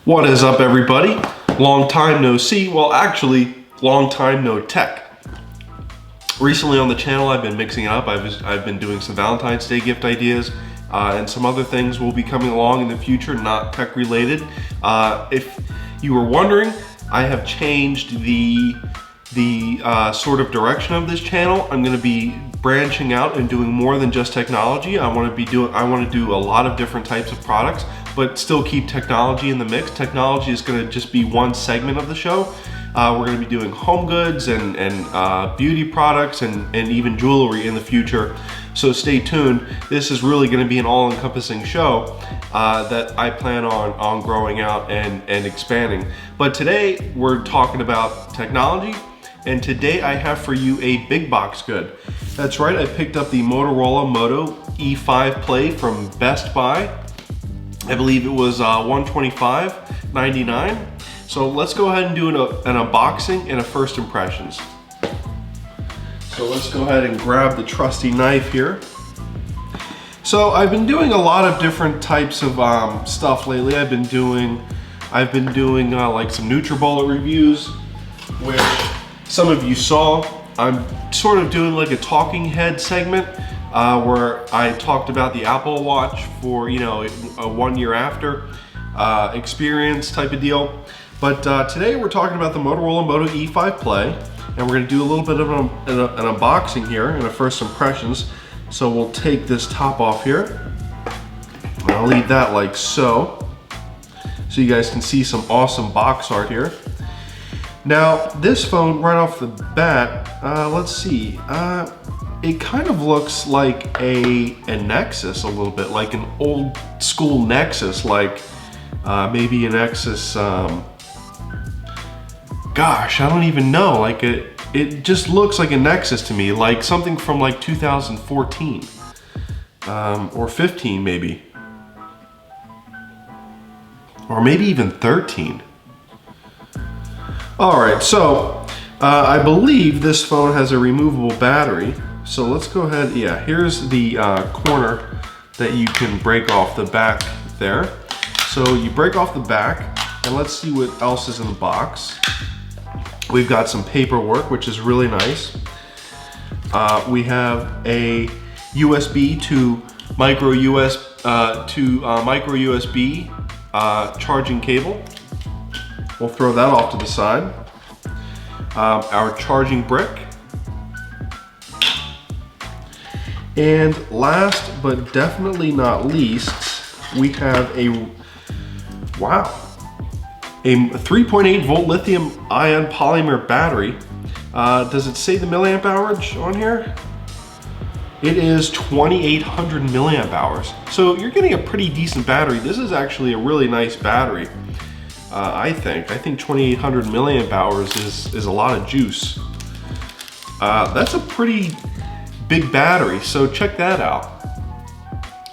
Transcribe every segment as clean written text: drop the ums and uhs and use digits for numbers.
What is up, everybody? Long time no see. Well, actually, long time no tech. Recently on the channel, I've been mixing it up. I've been doing some Valentine's Day gift ideas and some other things will be coming along in the future, not tech related. If you were wondering, I have changed the sort of direction of this channel. I'm going to be branching out and doing more than just technology. I want to do a lot of different types of products, but still keep technology in the mix. Technology is going to just be one segment of the show. We're going to be doing home goods and beauty products and even jewelry in the future. So stay tuned. This is really going to be an all-encompassing show that I plan on growing out and expanding. But today we're talking about technology. And today I have for you a big box good. That's right, I picked up the Motorola Moto E5 Play from Best Buy. I believe it was $125.99. So let's go ahead and do an unboxing and a first impressions. So let's go ahead and grab the trusty knife here. So I've been doing a lot of different types of stuff lately. I've been doing like some NutriBullet reviews, which some of you saw. I'm sort of doing like a talking head segment where I talked about the Apple Watch for, you know, a 1 year after experience type of deal. But today we're talking about the Motorola Moto E5 Play, and we're gonna do a little bit of an unboxing here and a first impressions. So we'll take this top off here, and I'll leave that like so you guys can see some awesome box art here. Now, this phone, right off the bat, let's see, it kind of looks like a Nexus a little bit, like an old school Nexus, like maybe a Nexus, gosh, I don't even know, like it just looks like a Nexus to me, like something from like 2014, or 15 maybe, or maybe even 13. All right, so I believe this phone has a removable battery. So let's go ahead, yeah, here's the corner that you can break off the back there. So you break off the back, and let's see what else is in the box. We've got some paperwork, which is really nice. We have a USB to micro USB charging cable. We'll throw that off to the side. Our charging brick. And last but definitely not least, we have a 3.8 volt lithium ion polymer battery. Does it say the milliamp hours on here? It is 2,800 milliamp hours. So you're getting a pretty decent battery. This is actually a really nice battery. I think 2,800 milliamp hours is a lot of juice. That's a pretty big battery, so check that out.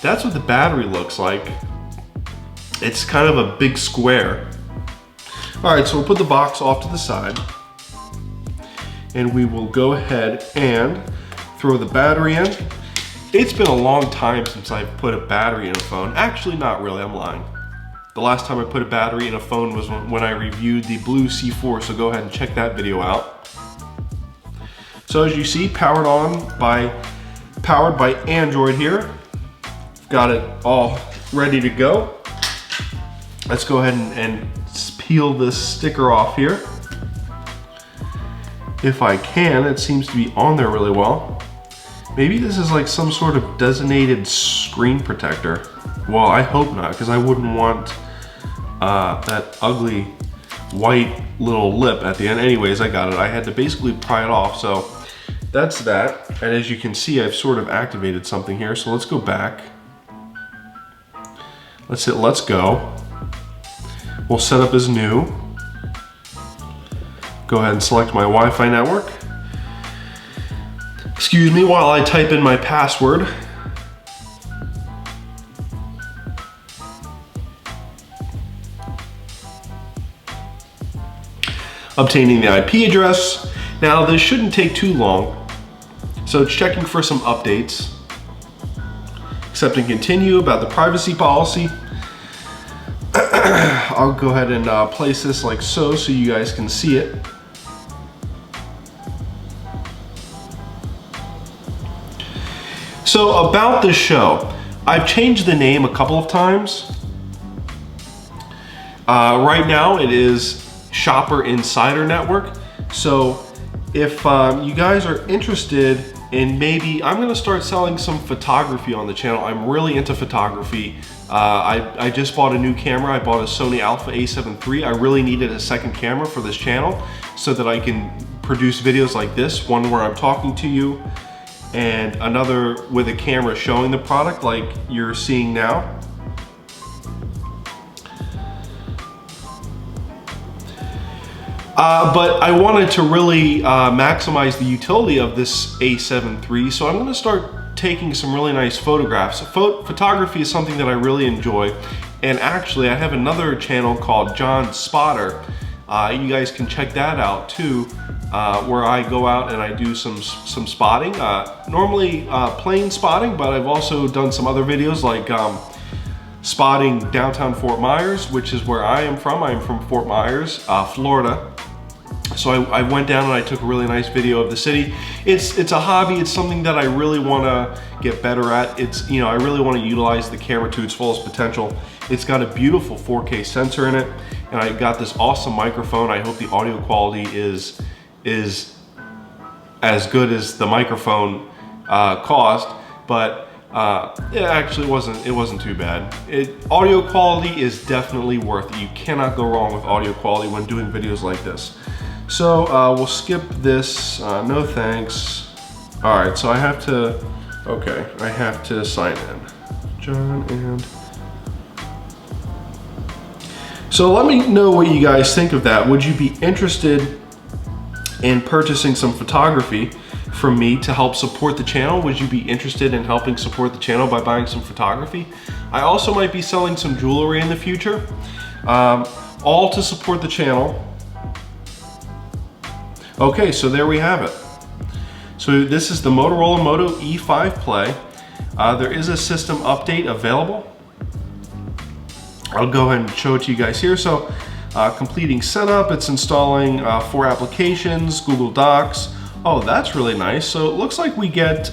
That's what the battery looks like. It's kind of a big square. All right, so we'll put the box off to the side, and we will go ahead and throw the battery in. It's been a long time since I've put a battery in a phone. Actually, not really, I'm lying. The last time I put a battery in a phone was when I reviewed the Blue C4, so go ahead and check that video out. So as you see, powered by Android here. Got it all ready to go. Let's go ahead and peel this sticker off here. If I can, it seems to be on there really well. Maybe this is like some sort of designated screen protector. Well, I hope not, because I wouldn't want that ugly white little lip at the end. Anyways, I got it. I had to basically pry it off, so that's that. And as you can see, I've sort of activated something here, so let's go back. Let's hit let's go. We'll set up as new. Go ahead and select my Wi-Fi network. Excuse me while I type in my password. Obtaining the IP address. Now this shouldn't take too long. So it's checking for some updates. Accept and continue about the privacy policy. I'll go ahead and place this like so you guys can see it. So about this show, I've changed the name a couple of times. Right now it is Shopper Insider Network. So if you guys are interested in maybe, I'm gonna start selling some photography on the channel. I'm really into photography. I just bought a new camera. I bought a Sony Alpha A7 III. I really needed a second camera for this channel so that I can produce videos like this, one where I'm talking to you and another with a camera showing the product like you're seeing now. But I wanted to really maximize the utility of this A7 III, so I'm going to start taking some really nice photographs. Photography is something that I really enjoy, and actually I have another channel called John Spotter. You guys can check that out too, where I go out and I do some spotting. Normally plane spotting, but I've also done some other videos like spotting downtown Fort Myers, which is where I am from. I am from Fort Myers, Florida. So I went down and I took a really nice video of the city. It's a hobby. It's something that I really want to get better at. It's, you know, I really want to utilize the camera to its fullest potential. It's got a beautiful 4K sensor in it, and I got this awesome microphone. I hope the audio quality is as good as the microphone cost, but it actually wasn't too bad. Audio quality is definitely worth it. You cannot go wrong with audio quality when doing videos like this. So we'll skip this, no thanks. All right, so I have to sign in. John and... So let me know what you guys think of that. Would you be interested in purchasing some photography from me to help support the channel? Would you be interested in helping support the channel by buying some photography? I also might be selling some jewelry in the future, all to support the channel. Okay, so there we have it. So this is the Motorola Moto E5 Play. There is a system update available. I'll go ahead and show it to you guys here. So completing setup, it's installing 4 applications, Google Docs. Oh, that's really nice. So it looks like we get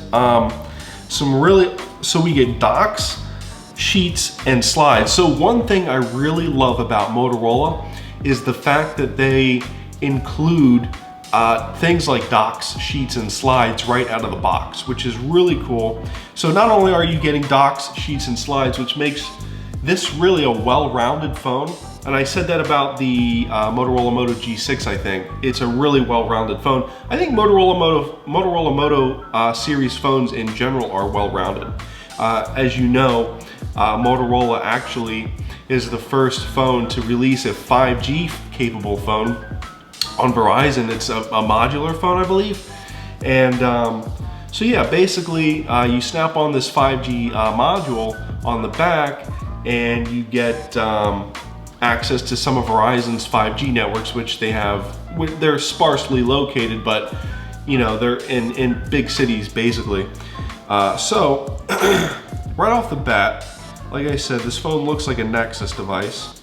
we get docs, sheets, and slides. So one thing I really love about Motorola is the fact that they include things like docs, sheets, and slides right out of the box, which is really cool. So not only are you getting docs, sheets, and slides, which makes this really a well-rounded phone. And I said that about the Motorola Moto G6, I think. It's a really well-rounded phone. I think Motorola Moto series phones in general are well-rounded. As you know, Motorola actually is the first phone to release a 5G capable phone on Verizon. It's a modular phone, I believe. And so yeah, basically you snap on this 5G module on the back and you get access to some of Verizon's 5G networks, which they have. They're sparsely located, but you know, they're in big cities basically. So right off the bat, like I said, this phone looks like a Nexus device.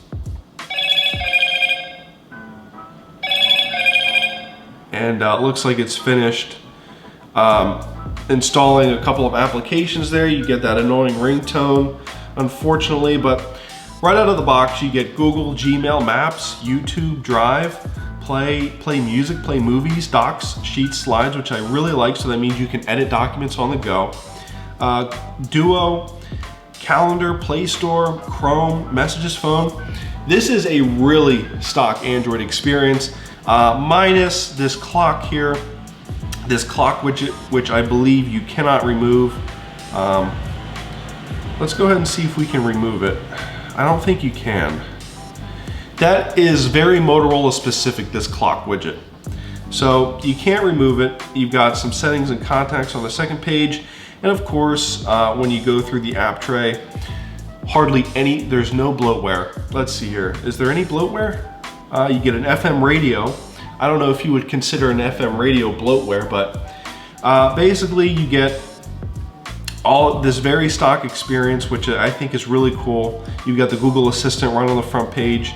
And it looks like it's finished installing a couple of applications there. You get that annoying ringtone, unfortunately, but right out of the box, you get Google, Gmail, Maps, YouTube, Drive, play music, play movies, docs, sheets, slides, which I really like, so that means you can edit documents on the go. Duo, Calendar, Play Store, Chrome, Messages phone. This is a really stock Android experience, minus this clock here, this clock widget, which I believe you cannot remove. Let's go ahead and see if we can remove it. I don't think you can. That is very Motorola specific, this clock widget. So you can't remove it. You've got some settings and contacts on the second page. And of course, when you go through the app tray, there's no bloatware. Let's see here. Is there any bloatware? You get an FM radio. I don't know if you would consider an FM radio bloatware, but basically you get all this very stock experience, which I think is really cool. You've got the Google Assistant right on the front page.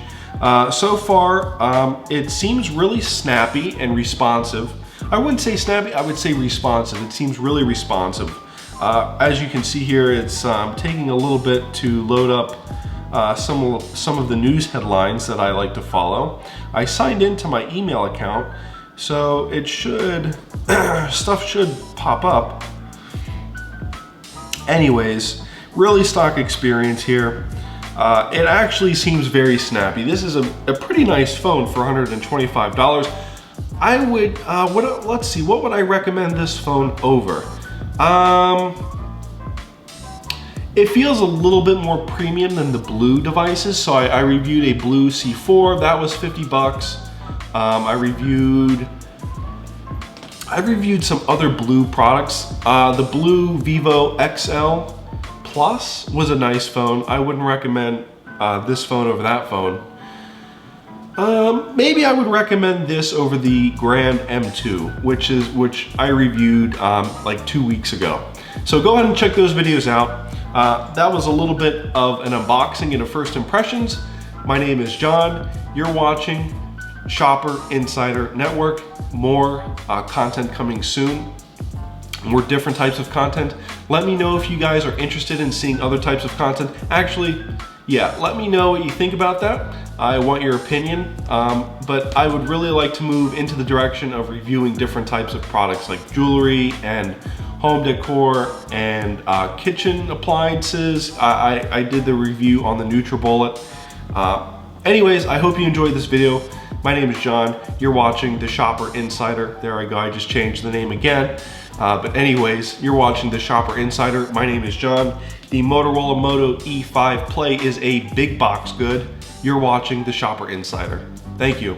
So far, it seems really snappy and responsive. I wouldn't say snappy, I would say responsive. It seems really responsive. As you can see here, it's taking a little bit to load up some of the news headlines that I like to follow. I signed into my email account, so it should, stuff should pop up. Anyways, really stock experience here. It actually seems very snappy. This is a pretty nice phone for $125. I would, let's see, what would I recommend this phone over? It feels a little bit more premium than the blue devices. So I reviewed a blue C4, that was 50 bucks. I reviewed some other blue products. The blue Vivo XL Plus was a nice phone. I wouldn't recommend this phone over that phone. Maybe I would recommend this over the Grand M2, which I reviewed like 2 weeks ago. So go ahead and check those videos out. That was a little bit of an unboxing and a first impressions. My name is John. You're watching Shopper Insider Network. More content coming soon. More different types of content. Let me know if you guys are interested in seeing other types of content. Actually, yeah, let me know what you think about that. I want your opinion, but I would really like to move into the direction of reviewing different types of products like jewelry and home decor and kitchen appliances. I did the review on the NutriBullet. Anyways, I hope you enjoyed this video. My name is John. You're watching the Shopper Insider. There I go, I just changed the name again. But anyways, you're watching the Shopper Insider. My name is John. The Motorola Moto E5 Play is a big box good. You're watching the Shopper Insider. Thank you.